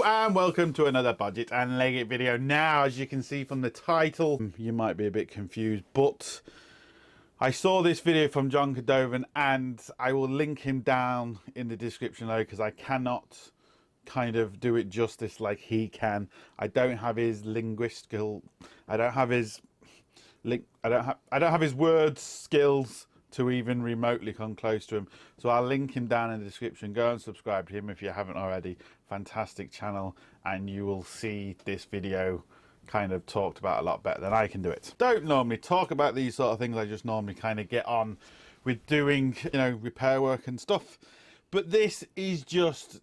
and welcome to another Budget and Leggit video. Now, as you can see from the title, you might be a bit confused, but I saw this video from John Cadovan and I will link him down in the description below because I cannot kind of do it justice like he can. I don't have his linguistical, I don't have his word skills to even remotely come close to him. So I'll link him down in the description. Go and subscribe to him if you haven't already. Fantastic channel, and you will see this video kind of talked about a lot better than I can do it. Don't normally talk about these sort of things. I just normally kind of get on with doing, you know, repair work and stuff. But this just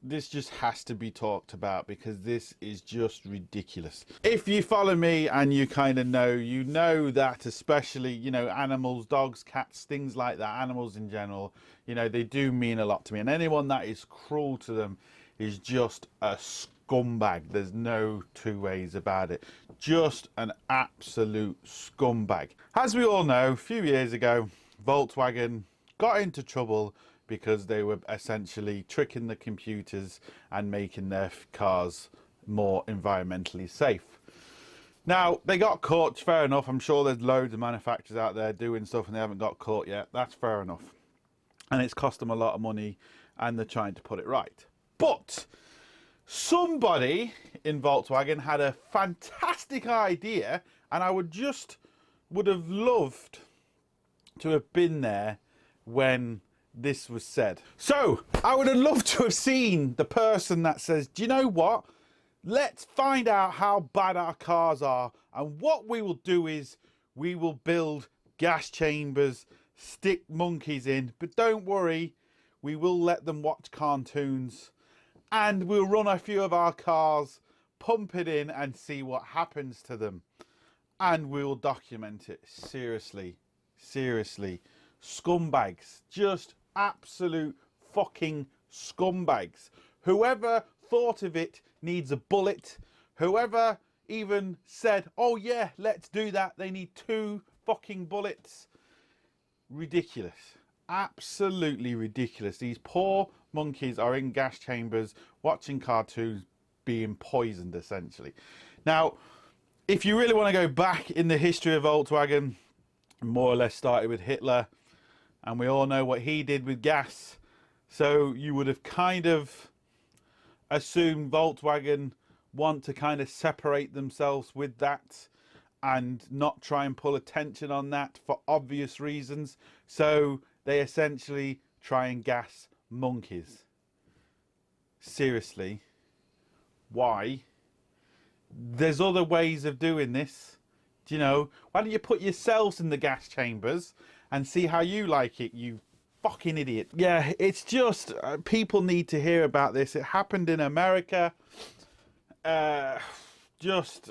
has to be talked about because this is just ridiculous. If you follow me and you kind of know, you know that especially, you know, animals, dogs, cats, things like that, animals in general, you know, they do mean a lot to me. And anyone that is cruel to them is just a scumbag. There's no two ways about it. Just an absolute scumbag. As we all know, a few years ago, Volkswagen got into trouble because they were essentially tricking the computers and making their cars more environmentally safe. Now, they got caught, fair enough. I'm sure there's loads of manufacturers out there doing stuff and they haven't got caught yet. That's fair enough. And it's cost them a lot of money and they're trying to put it right. But somebody in Volkswagen had a fantastic idea, and I would have loved to have been there when this was said. So I would have loved to have seen the person that says, do you know what, let's find out how bad our cars are, and what we will do is we will build gas chambers, stick monkeys in, but don't worry, we will let them watch cartoons and we'll run a few of our cars, pump it in and see what happens to them, and we'll document it. Seriously, scumbags, just absolute fucking scumbags. Whoever thought of it needs a bullet. Whoever even said, oh yeah, let's do that, they need 2 fucking bullets. Ridiculous. Absolutely ridiculous. These poor monkeys are in gas chambers watching cartoons, being poisoned essentially. Now, if you really want to go back in the history of Volkswagen, more or less started with Hitler, and we all know what he did with gas. So you would have kind of assumed Volkswagen want to kind of separate themselves with that and not try and pull attention on that for obvious reasons. So they essentially try and gas monkeys. Seriously, why? There's other ways of doing this. Do you know? Why don't you put yourselves in the gas chambers and see how you like it, you fucking idiot. Yeah, it's just, people need to hear about this. It happened in America. There's just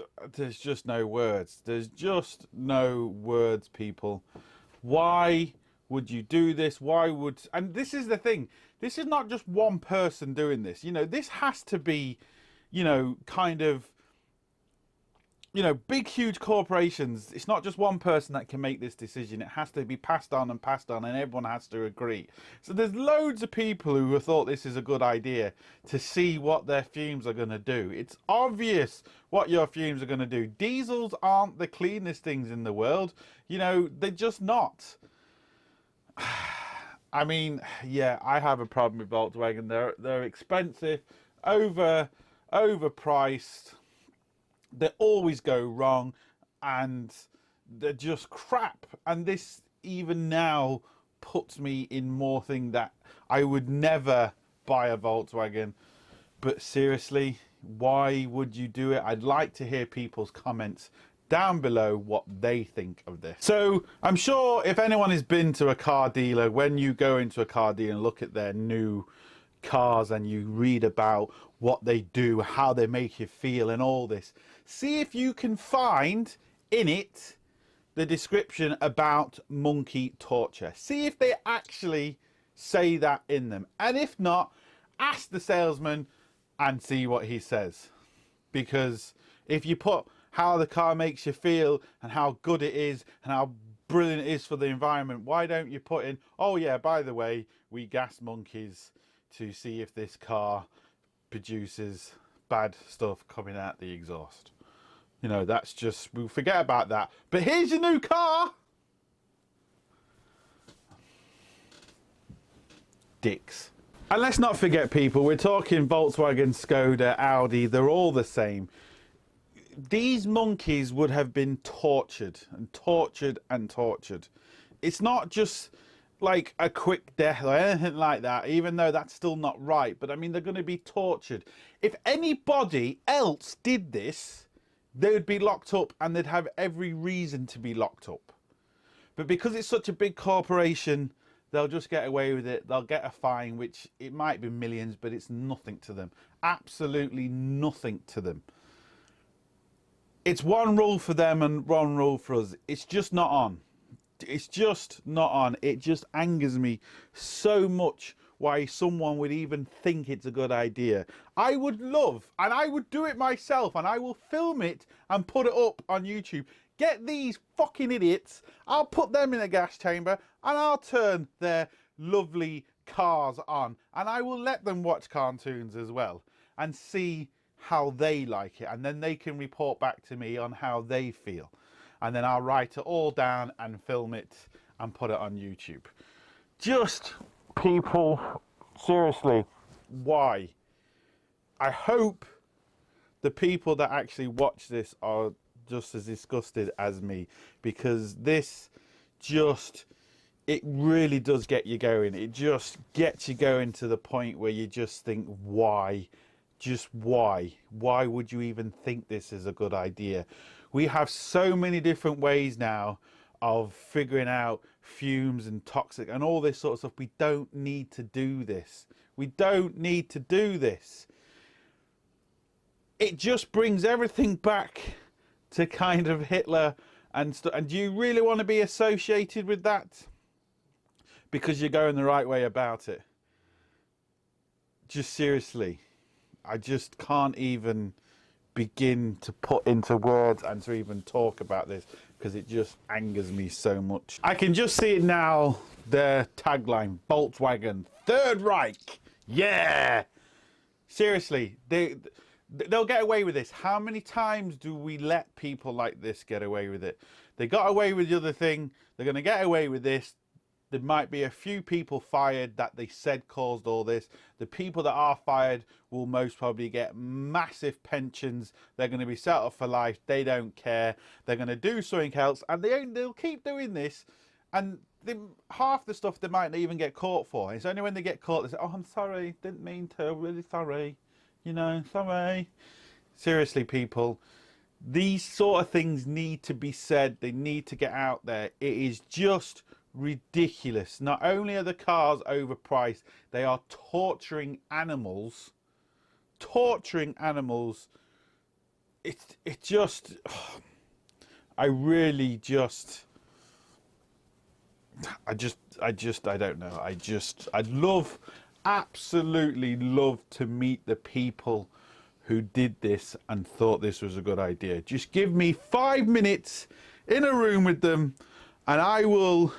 no words. There's just no words, people. Why would you do this? And this is the thing. This is not just one person doing this. You know, this has to be, you know, kind of, you know, big, huge corporations. It's not just one person that can make this decision. It has to be passed on, and everyone has to agree. So there's loads of people who have thought this is a good idea to see what their fumes are going to do. It's obvious what your fumes are going to do. Diesels aren't the cleanest things in the world. You know, they're just not. I mean, yeah, I have a problem with Volkswagen. They're expensive, overpriced. They always go wrong, and they're just crap. And this even now puts me in more thing that I would never buy a Volkswagen. But seriously, why would you do it? I'd like to hear people's comments down below what they think of this. So I'm sure if anyone has been to a car dealer, when you go into a car dealer and look at their new cars and you read about what they do, how they make you feel and all this, see if you can find in it the description about monkey torture. See if they actually say that in them, and if not, ask the salesman and see what he says. Because if you put how the car makes you feel and how good it is and how brilliant it is for the environment, why don't you put in, oh yeah, by the way, we gas monkeys to see if this car produces bad stuff coming out the exhaust. You know, that's just, we'll forget about that. But here's your new car. Dicks. And let's not forget, people, we're talking Volkswagen, Skoda, Audi, they're all the same. These monkeys would have been tortured and tortured and tortured. It's not just like a quick death or anything like that, even though that's still not right. But I mean, they're going to be tortured. If anybody else did this, they would be locked up, and they'd have every reason to be locked up. But because it's such a big corporation, they'll just get away with it. They'll get a fine, which it might be millions, but it's nothing to them. Absolutely nothing to them. It's one rule for them and one rule for us. It's just not on. It's just not on. It just angers me so much why someone would even think it's a good idea. I would love, and I would do it myself, and I will film it and put it up on YouTube. Get these fucking idiots, I'll put them in a gas chamber, and I'll turn their lovely cars on, and I will let them watch cartoons as well and see how they like it, and then they can report back to me on how they feel, and then I'll write it all down and film it and put it on YouTube. Just, people, seriously, why? I hope the people that actually watch this are just as disgusted as me, because this just, it really does get you going. It just gets you going to the point where you just think, why? Just why? Why would you even think this is a good idea? We have so many different ways now of figuring out fumes and toxic and all this sort of stuff. We don't need to do this. We don't need to do this. It just brings everything back to kind of Hitler and stuff. And do you really want to be associated with that? Because you're going the right way about it. Just seriously. I just can't even begin to put into words and to even talk about this, because it just angers me so much. I can just see it now, their tagline, Volkswagen, Third Reich. Yeah! Seriously, they'll get away with this. How many times do we let people like this get away with it? They got away with the other thing. They're going to get away with this. There might be a few people fired that they said caused all this. The people that are fired will most probably get massive pensions. They're going to be set up for life. They don't care. They're going to do something else, and they'll keep doing this. And half the stuff they might not even get caught for. It's only when they get caught they say, "Oh, I'm sorry, didn't mean to. Really sorry. You know, sorry." Seriously, people, these sort of things need to be said. They need to get out there. It is just ridiculous. Not only are the cars overpriced, they are torturing animals. Torturing animals. It just, I really just, I don't know. I'd love, absolutely love to meet the people who did this and thought this was a good idea. Just give me 5 minutes in a room with them, and I will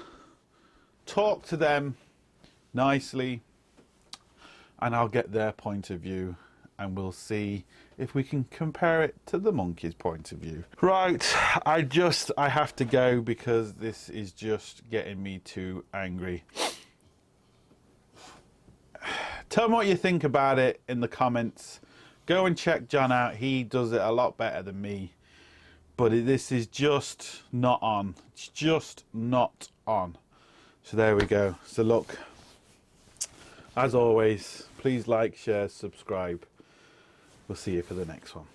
talk to them nicely, and I'll get their point of view, and we'll see if we can compare it to the monkey's point of view. Right, I have to go because this is just getting me too angry. Tell me what you think about it in the comments. Go and check John out. He does it a lot better than me. But this is just not on. It's just not on. So there we go. So look, as always, please like, share, subscribe. We'll see you for the next one.